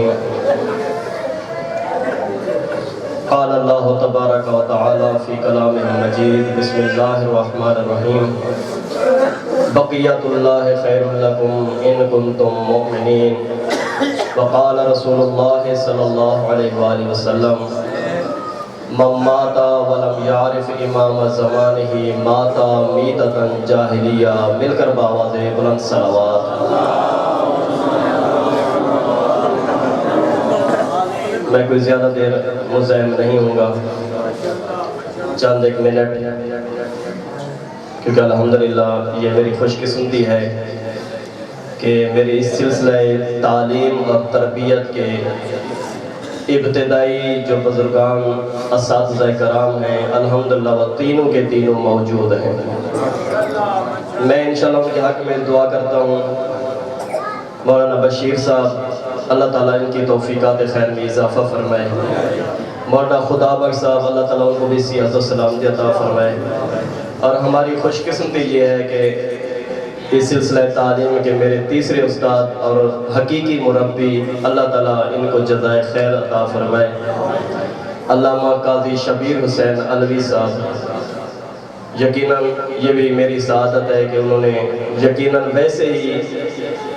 الرحیم۔ قال اللہ تبارک و تعالی فی کلامہ المجید بسم اللہ الرحمن الرحیم۔ بقیت اللہ خیر لکم ان کنتم مؤمنین۔ وقال رسول اللہ صلی اللہ علیہ وآلہ وسلم من مات ولم یعرف امام زمانہ مات میتۃ جاہلیہ۔ مل کر بآواز بلند صلوات۔ میں کوئی زیادہ دیر مزاحم نہیں ہوں گا، چند ایک منٹ، کیونکہ الحمدللہ یہ میری خوش قسمتی ہے کہ میری اس سلسلہ تعلیم اور تربیت کے ابتدائی جو بزرگان اساتذہ کرام ہیں الحمدللہ وہ تینوں کے تینوں موجود ہیں۔ میں انشاءاللہ ان کے حق میں دعا کرتا ہوں مولانا بشیر صاحب اللہ تعالیٰ ان کی توفیقات خیر میں اضافہ فرمائے، مولانا خدا بخش صاحب اللہ تعالیٰ ان کو بھی صحت و سلامتی عطا فرمائے، اور ہماری خوش قسمتی یہ ہے کہ اس سلسلہ تعلیم کے میرے تیسرے استاد اور حقیقی مربی اللہ تعالیٰ ان کو جزائے خیر عطا فرمائے، علامہ قاضی شبیر حسین علوی صاحب۔ یقیناً یہ بھی میری سعادت ہے کہ انہوں نے یقیناً ویسے ہی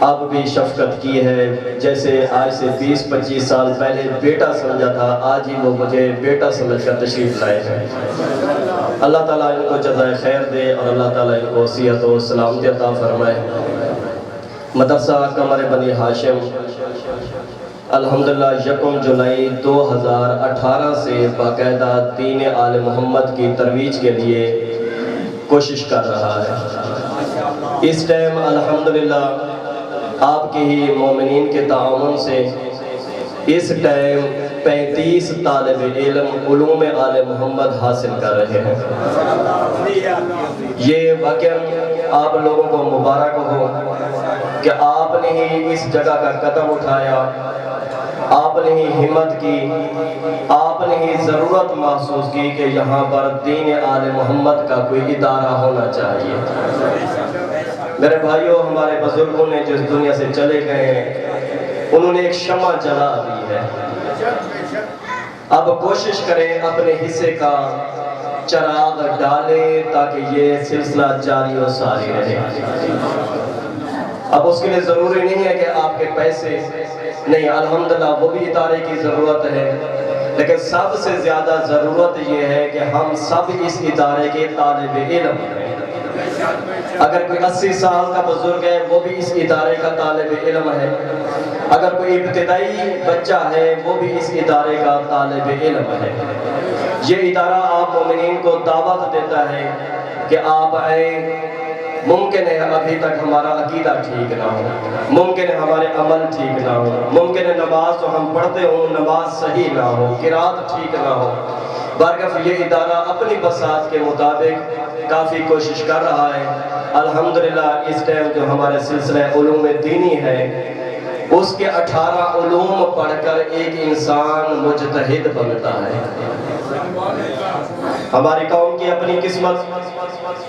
اب بھی شفقت کی ہے جیسے آج سے 20-25 سال پہلے بیٹا سمجھا تھا، آج ہی وہ مجھے بیٹا سمجھ کر تشریف لائے ہیں۔ اللہ تعالیٰ ان کو جزائے خیر دے اور اللہ تعالیٰ ان کو صحت و سلامتی عطا فرمائے۔ مدرسہ قمر بنی ہاشم الحمدللہ 1 جولائی 2018 سے باقاعدہ دین آل محمد کی ترویج کے لیے کوشش کر رہا ہے۔ اس ٹائم الحمدللہ آپ کے ہی مومنین کے تعاون سے اس ٹائم 35 طالب علم علوم آل محمد حاصل کر رہے ہیں۔ یہ واقعاً آپ لوگوں کو مبارک ہو کہ آپ نے ہی اس جگہ کا قدم اٹھایا، آپ نے ہی ہمت کی، آپ نے ہی ضرورت محسوس کی کہ یہاں پر دین آل محمد کا کوئی ادارہ ہونا چاہیے۔ میرے بھائیوں، ہمارے بزرگوں نے جس دنیا سے چلے گئے ہیں انہوں نے ایک شمع جلا دی ہے، اب کوشش کریں اپنے حصے کا چراغ ڈالیں تاکہ یہ سلسلہ جاری و ساری رہے۔ اب اس کے لیے ضروری نہیں ہے کہ آپ کے پیسے نہیں، الحمدللہ وہ بھی ادارے کی ضرورت ہے، لیکن سب سے زیادہ ضرورت یہ ہے کہ ہم سب اس ادارے کے طالب علم ہیں۔ اگر کوئی 80 سال کا بزرگ ہے وہ بھی اس ادارے کا طالب علم ہے، اگر کوئی ابتدائی بچہ ہے وہ بھی اس ادارے کا طالب علم ہے۔ یہ ادارہ آپ مومنین کو دعوت دیتا ہے کہ آپ آئیں۔ ممکن ہے ابھی تک ہمارا عقیدہ ٹھیک نہ ہو، ممکن ہے ہمارے عمل ٹھیک نہ ہو، ممکن ہے نماز جو ہم پڑھتے ہوں نماز صحیح نہ ہو، قرات ٹھیک نہ ہو، برگف یہ ادارہ اپنی بساط کے مطابق کافی کوشش کر رہا ہے۔ الحمدللہ اس ٹائم جو ہمارے سلسلہ علوم دینی ہے اس کے 18 علوم پڑھ کر ایک انسان مجتہد بنتا ہے۔ ہماری قوم کی اپنی قسمت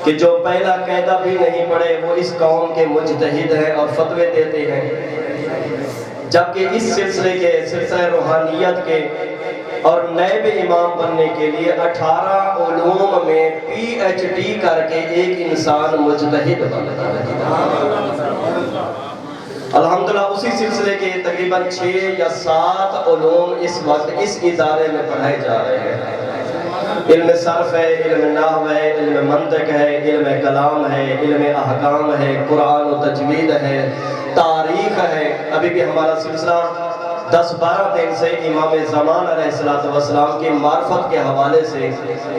کہ جو پہلا قاعدہ بھی نہیں پڑھے وہ اس قوم کے مجتہد ہیں اور فتوے دیتے ہیں، جبکہ اس سلسلہ روحانیت کے اور نائب امام بننے کے لیے 18 علوم میں PhD کر کے ایک انسان مجتہد بنتا ہے۔ الحمدللہ اسی سلسلے کے تقریباً 6 یا 7 علوم اس وقت اس ادارے میں پڑھائے جا رہے ہیں۔ علم صرف ہے، علم نحو ہے، علم منطق ہے، علم کلام ہے، علم احکام ہے، قرآن و تجوید ہے، تاریخ ہے۔ ابھی بھی ہمارا سلسلہ 10-12 دن سے امام زمان علیہ السلام کی معرفت کے حوالے سے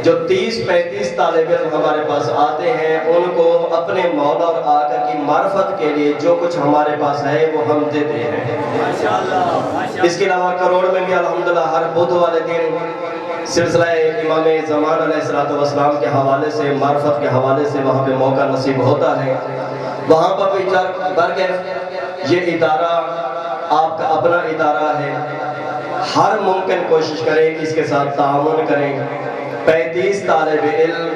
جو 30-35 طالب علم ہمارے پاس آتے ہیں ان کو اپنے مولا اور آقا کی معرفت کے لیے جو کچھ ہمارے پاس ہے وہ ہم دیتے ہیں۔ اس کے علاوہ کروڑ میں بھی الحمدللہ ہر بدھ والے دن سلسلہ امام زمان علیہ السلام کے حوالے سے معرفت کے حوالے سے وہاں پہ موقع نصیب ہوتا ہے۔ وہاں پر بھی برگر یہ ادارہ آپ کا اپنا ادارہ ہے، ہر ممکن کوشش کریں اس کے ساتھ تعاون کریں۔ 35 طالب علم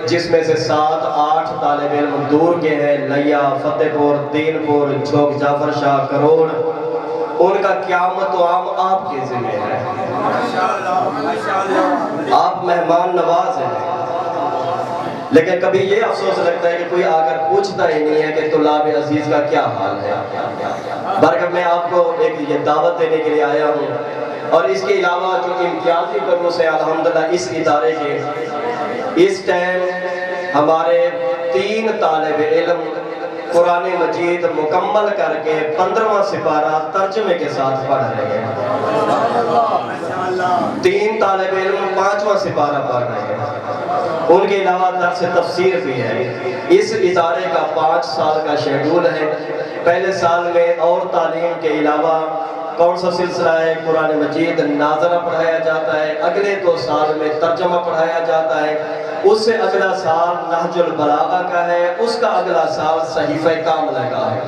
جس میں سے 7-8 طالب علم دور کے ہیں، لیا، فتح پور، دین پور، جھوک جعفر شاہ، کروڑ، ان کا قیامت و عام آپ کے ذمہ ہے۔ آپ مہمان نواز ہیں، لیکن کبھی یہ افسوس لگتا ہے کہ کوئی آ کر پوچھتا ہی نہیں ہے کہ طلاب عزیز کا کیا حال ہے۔ برکت میں آپ کو ایک یہ دعوت دینے کے لیے آیا ہوں، اور اس کے علاوہ جو امتیازی کرنوں سے الحمدللہ اس ادارے کے اس ٹائم ہمارے 3 طالب علم قرآن مجید مکمل کر کے 15واں سپارہ ترجمے کے ساتھ پڑھ رہے ہیں۔ 3 طالب علم 5واں سپارہ پڑھ رہے ہیں، ان کے علاوہ درس تفسیر بھی ہے۔ اس ادارے کا 5 سال کا شیڈول ہے۔ پہلے سال میں اور تعلیم کے علاوہ کون سا سلسلہ ہے؟ قرآن مجید ناظرہ پڑھایا جاتا ہے، اگلے 2 سال میں ترجمہ پڑھایا جاتا ہے، اس سے اگلا سال نہج البلاغہ کا ہے، اس کا اگلا سال صحیفہ کاملہ کا ہے۔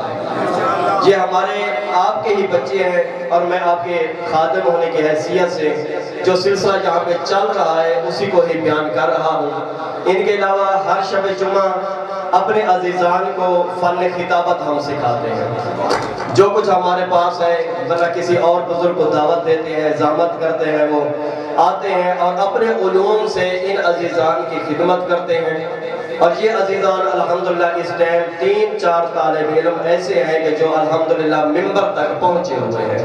یہ ہمارے آپ کے ہی بچے ہیں، اور میں آپ کے خادم ہونے کی حیثیت سے جو سلسلہ جہاں پہ چل رہا ہے اسی کو ہی بیان کر رہا ہوں۔ ان کے علاوہ ہر شب جمعہ اپنے عزیزان کو فن خطابت ہم سکھاتے ہیں۔ جو کچھ ہمارے پاس ہے ذرا کسی اور بزرگ کو دعوت دیتے ہیں، زحمت کرتے ہیں، وہ آتے ہیں اور اپنے علوم سے ان عزیزان کی خدمت کرتے ہیں۔ اور یہ عزیزان الحمدللہ اس ٹائم 3-4 طالب علم ایسے ہیں کہ جو الحمدللہ منبر تک پہنچے ہوئے ہیں۔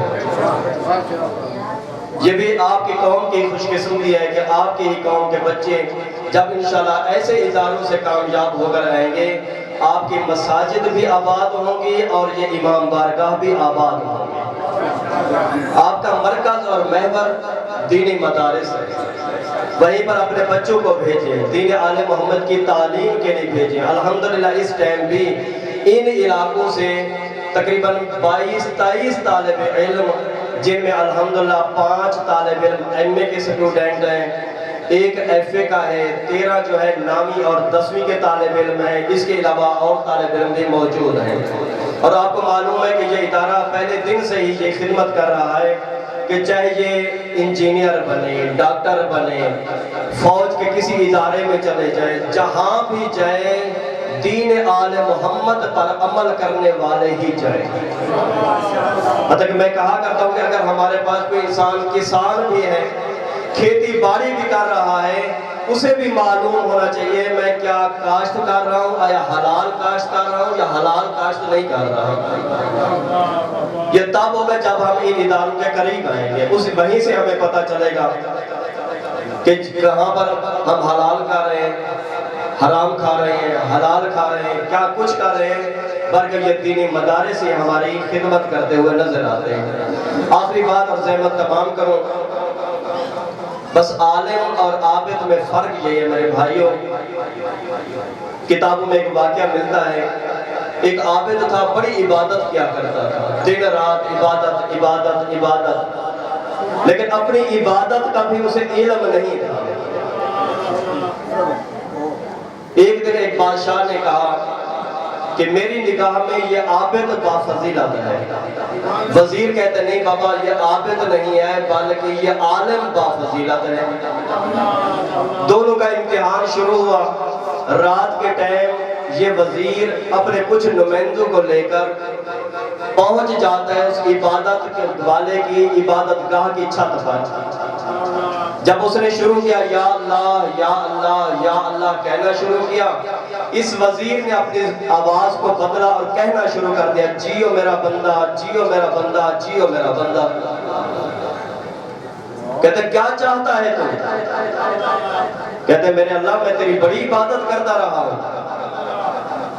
یہ بھی آپ کی قوم کی خوش قسمتی ہے کہ آپ کی ہی قوم کے بچے جب انشاءاللہ ایسے اداروں سے کامیاب ہو کر آئیں گے، آپ کی مساجد بھی آباد ہوں گی اور یہ امام بارگاہ بھی آباد ہوں گی۔ آپ کا مرکز اور محور دینی مدارس ہے، وہیں پر اپنے بچوں کو بھیجیں، دین آل محمد کی تعلیم کے لیے بھیجیں۔ الحمدللہ اس ٹائم بھی ان علاقوں سے تقریباً 22-23 طالب علم، جن میں الحمدللہ 5 طالب علم ایم اے کے سٹوڈنٹ ہیں، 1 ایف اے کا ہے، 13 جو ہے نامی اور 10ویں کے طالب علم ہیں، اس کے علاوہ اور طالب علم بھی موجود ہیں۔ اور آپ کو معلوم ہے کہ یہ ادارہ پہلے دن سے ہی یہ خدمت کر رہا ہے کہ چاہے یہ انجینئر بنے، ڈاکٹر بنے، فوج کے کسی ادارے میں چلے جائیں، جہاں بھی جائیں دین آل محمد پر عمل کرنے والے ہی جائیں۔ مطلب کہ میں کہا کرتا ہوں کہ اگر ہمارے پاس کوئی انسان کسان بھی ہے، کھیتی باڑی بھی کر رہا ہے، اسے بھی معلوم ہونا چاہیے میں کیا کاشت کر رہا ہوں، آیا حلال کاشت کر رہا ہوں یا حلال کاشت نہیں کر رہا ہوں۔ یہ تب ہوگا جب ہم ان اداروں کے قریب آئیں گے، وہیں سے ہمیں پتہ چلے گا کہ کہاں پر ہم حلال کر رہے ہیں، حرام کھا رہے ہیں، حلال کھا رہے ہیں، کیا کچھ کر رہے ہیں، بلکہ یہ دینی مدارس سے ہماری خدمت کرتے ہوئے نظر آتے ہیں۔ آخری بات اور زحمت تمام کروں، بس عالم اور عابد میں فرق یہ ہے میرے بھائیوں۔ کتابوں میں ایک واقعہ ملتا ہے، ایک عابد تھا، بڑی عبادت کیا کرتا تھا، دن رات عبادت عبادت عبادت، لیکن اپنی عبادت کا بھی اسے علم نہیں تھا۔ ایک دن ایک بادشاہ نے کہا کہ میری نگاہ میں یہ عابد بافضیلت ہے۔ وزیر کہتے نہیں بابا یہ عابد نہیں ہے بلکہ یہ عالم بافضیلت ہے۔ دونوں کا امتحان شروع ہوا۔ رات کے ٹائم یہ وزیر اپنے کچھ نمائندوں کو لے کر پہنچ جاتا ہے اس عبادت والے کی عبادت گاہ کی چھت پر۔ جب اس نے شروع کیا یا اللہ یا اللہ یا اللہ کہنا شروع کیا، اس وزیر نے اپنی آواز کو بدلا اور کہنا شروع کر دیا جیو میرا بندہ، جیو میرا بندہ، جیو میرا بندہ۔ کہتے کیا چاہتا ہے تو؟ کہتے میرے اللہ میں تیری بڑی عبادت کرتا رہا ہوں،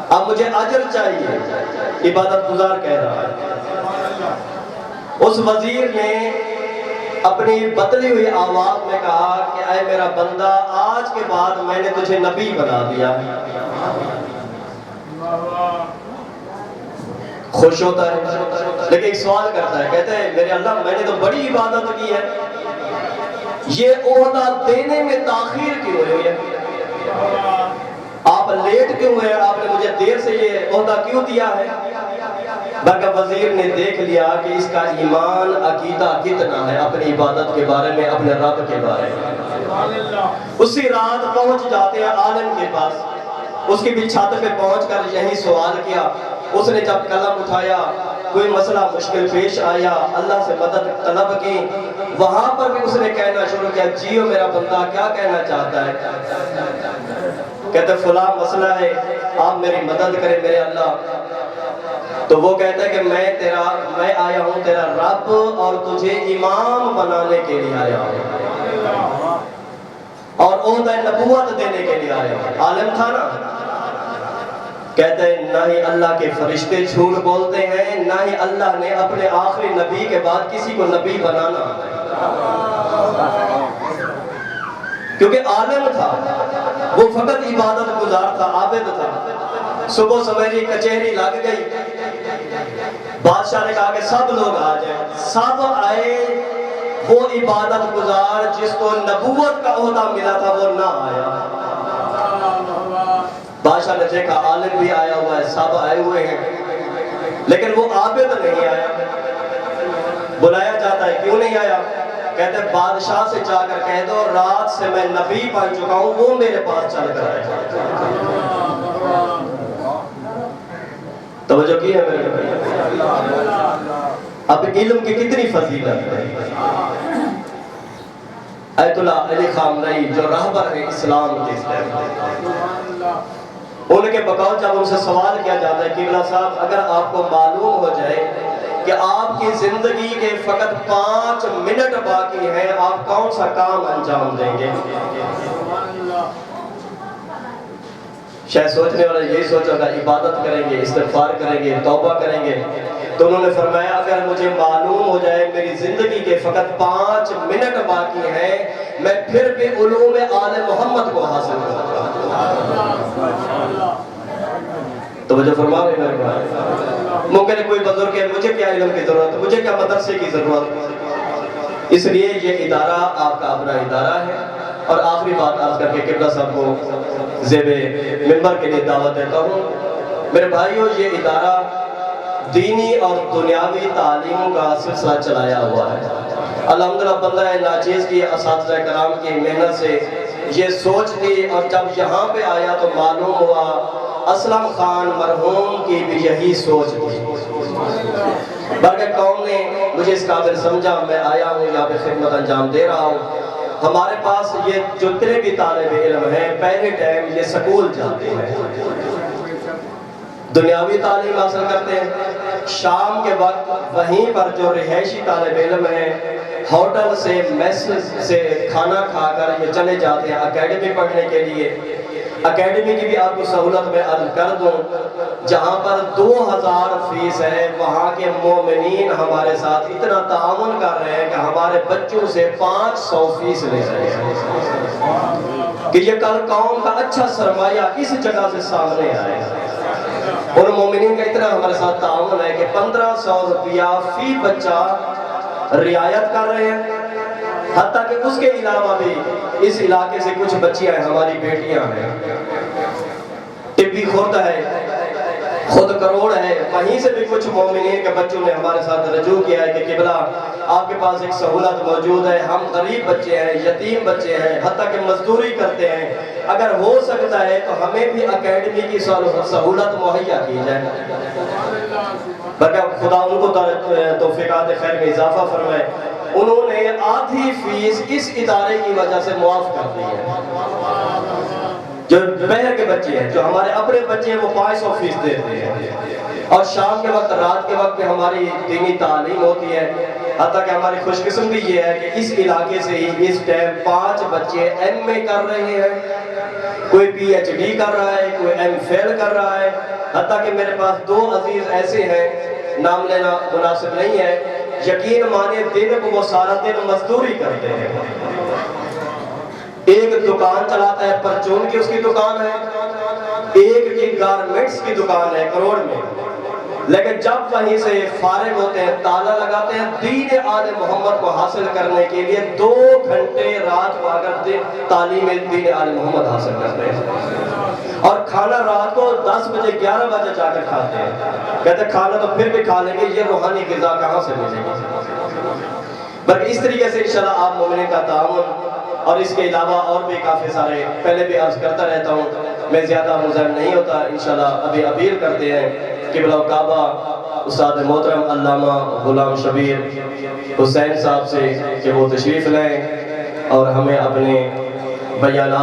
اب مجھے اجر چاہیے۔ عبادت گزار کہہ رہا ہے۔ اس وزیر نے اپنی بدلی ہوئی آواز میں کہا کہ اے میرا بندہ آج کے بعد میں نے تجھے نبی بنا دیا۔ خوش ہوتا ہے لیکن ایک سوال کرتا ہے، کہتے ہیں میرے اللہ میں نے تو بڑی عبادت کی ہے، یہ عہدہ دینے میں تاخیر کیوں ہوئی ہے؟ آپ لیٹ کیوں ہوئے؟ آپ نے مجھے دیر سے یہ عہدہ کیوں دیا ہے؟ بلکہ وزیر نے دیکھ لیا کہ اس کا ایمان عقیدہ کتنا ہے اپنی عبادت کے بارے میں، اپنے رب کے بارے میں۔ اسی رات پہنچ جاتے ہیں عالم کے پاس، اس کی بھی چھت پہ پہنچ کر یہی سوال کیا۔ اس نے جب قلم اٹھایا کوئی مسئلہ مشکل پیش آیا، اللہ سے مدد طلب کی، وہاں پر بھی اس نے کہنا شروع کیا، جیو میرا بندہ کیا کہنا چاہتا ہے؟ کہتے فلاں مسئلہ ہے، آپ میری مدد کریں میرے اللہ۔ تو وہ کہتا ہے کہ میں آیا ہوں تیرا رب اور تجھے امام بنانے کے لیے آیا ہوں، اور عہدہ نبوت دینے کے لیے آیا ہوں۔ عالم تھا نا، کہتے ہیں نہ ہی اللہ کے فرشتے جھوٹ بولتے ہیں، نہ ہی اللہ نے اپنے آخری نبی کے بعد کسی کو نبی بنانا، کیونکہ عالم تھا، وہ فقط عبادت گزار تھا، عابد تھا۔ صبح سویرے کچہری لگ گئی، بادشاہ نے کہا کہ سب لوگ آ جائیں، سب آئے، وہ عبادت گزار جس کو نبوت کا عہدہ ملا تھا وہ نہ آیا۔ بادشاہ نے دیکھا عالم بھی آیا ہوا ہے، سب آئے ہوئے ہیں، لیکن وہ عابد نہیں آیا۔ بلایا جاتا ہے، کیوں نہیں آیا؟ کہتے ہیں بادشاہ سے جا کر کہہ دو رات سے میں نبی بن چکا ہوں، وہ میرے پاس چل کر آئے۔ توجہ کی ہے میرے بھائی؟ اب علم کی کتنی فضیلت ہے۔ آیت اللہ علی خامنئی جو رہبر ہے اسلام کے، ان کے بقول جب ان سے سوال کیا جاتا ہے قبلہ صاحب اگر آپ کو معلوم ہو جائے کہ آپ کی زندگی کے فقط 5 منٹ باقی ہیں، آپ کون سا کام انجام دیں گے؟ شاید سوچنے والا یہی سوچا گا عبادت کریں گے، استغفار کریں گے، توبہ کریں گے۔ تو انہوں نے فرمایا اگر مجھے معلوم ہو جائے میری زندگی کے فقط 5 منٹ باقی ہیں، میں پھر بھی علوم آل محمد کو حاصل کروں گا۔ توجہ فرما رہے ہیں میرے بھائی؟ ممکن ہے کوئی بزرگ ہے مجھے کیا علم کی ضرورت ہے، مجھے کیا مدرسے کی ضرورت؟ اس لیے یہ ادارہ آپ کا اپنا ادارہ ہے۔ اور آخری بات عرض کر کے قبلہ صاحب کو زیب منبر کے لیے دعوت دیتا ہوں۔ میرے بھائیوں یہ ادارہ دینی اور دنیاوی تعلیم کا سلسلہ چلایا ہوا ہے۔ الحمدللہ بندہ ناچیز کی اساتذہ کرام کی محنت سے یہ سوچ تھی، اور جب یہاں پہ آیا تو معلوم ہوا اسلم خان مرحوم کی بھی یہی سوچ تھی۔ بلکہ قوم نے مجھے اس قابل سمجھا، میں آیا ہوں یہاں پہ خدمت انجام دے رہا ہوں۔ ہمارے پاس یہ جتنے بھی طالب علم ہیں پہلے ٹائم یہ سکول جاتے ہیں، دنیاوی تعلیم حاصل کرتے ہیں، شام کے وقت وہیں پر جو رہائشی طالب علم ہیں ہوٹل سے میس سے کھانا کھا کر یہ چلے جاتے ہیں اکیڈمی پڑھنے کے لیے۔ اکیڈمی کی بھی آپ کو سہولت میں عرض کر دوں، جہاں پر 2000 فیس ہے، وہاں کے مومنین ہمارے ساتھ اتنا تعاون کر رہے ہیں کہ ہمارے بچوں سے 500 فیس لے رہے ہیں کہ یہ کل قوم کا اچھا سرمایہ اس جگہ سے سامنے آئے۔ اور مومنین کا اتنا ہمارے ساتھ تعاون ہے کہ 1500 روپیہ فی بچہ رعایت کر رہے ہیں، حتیٰ کہ اس کے علاوہ بھی اس علاقے سے کچھ بچیاں ہیں، ہماری بیٹیاں ہیں، طبی خورد ہے، خود کروڑ ہے، وہیں سے بھی کچھ مومنین کے بچوں نے ہمارے ساتھ رجوع کیا ہے کہ قبلہ آپ کے پاس ایک سہولت موجود ہے، ہم غریب بچے ہیں، یتیم بچے ہیں، حتیٰ کہ مزدوری کرتے ہیں، اگر ہو سکتا ہے تو ہمیں بھی اکیڈمی کی سہولت مہیا کی جائے۔ بلکہ خدا ان کو توفیقات خیر میں اضافہ فرمائے، انہوں نے آدھی فیس اس ادارے کی وجہ سے معاف کر دی ہے۔ جو بہر کے بچے ہیں، جو ہمارے اپنے بچے ہیں، وہ 500 فیس دیتے ہیں، اور شام کے وقت رات کے وقت میں ہماری دینی تعلیم ہوتی ہے۔ حتیٰ کہ ہماری خوش قسمتی یہ ہے کہ اس علاقے سے ہی اس ٹائم 5 بچے ایم اے کر رہے ہیں، کوئی پی ایچ ڈی کر رہا ہے، کوئی ایم فیل کر رہا ہے۔ حتیٰ کہ میرے پاس 2 عزیز ایسے ہیں، نام لینا مناسب نہیں ہے، یقین مانے دن کو وہ سارا دن مزدوری کرتے ہیں۔ ایک دکان چلاتا ہے، پرچون کی اس کی دکان ہے، ایک کی گارمنٹس کی دکان ہے کروڑ میں، لیکن جب وہیں سے فارغ ہوتے ہیں تالا لگاتے ہیں دین آل محمد کو حاصل کرنے کے لیے 2 گھنٹے رات کو اگر تعلیم دین آل محمد حاصل کرتے ہیں، اور کھانا رات کو 10 بجے 11 بجے جا کر کھاتے ہیں۔ کہتے ہیں کھانا تو پھر بھی کھا لیں گے، یہ روحانی غذا کہاں سے ملے گی؟ بلکہ اس طریقے سے انشاءاللہ آپ مومنین کا تعاون، اور اس کے علاوہ اور بھی کافی سارے پہلے بھی عرض کرتا رہتا ہوں، میں زیادہ مزاحم نہیں ہوتا، انشاءاللہ ابھی اپیل کرتے ہیں قبلہ کعبہ استاد محترم علامہ غلام شبیر حسین صاحب سے کہ وہ تشریف لیں اور ہمیں اپنے بیانات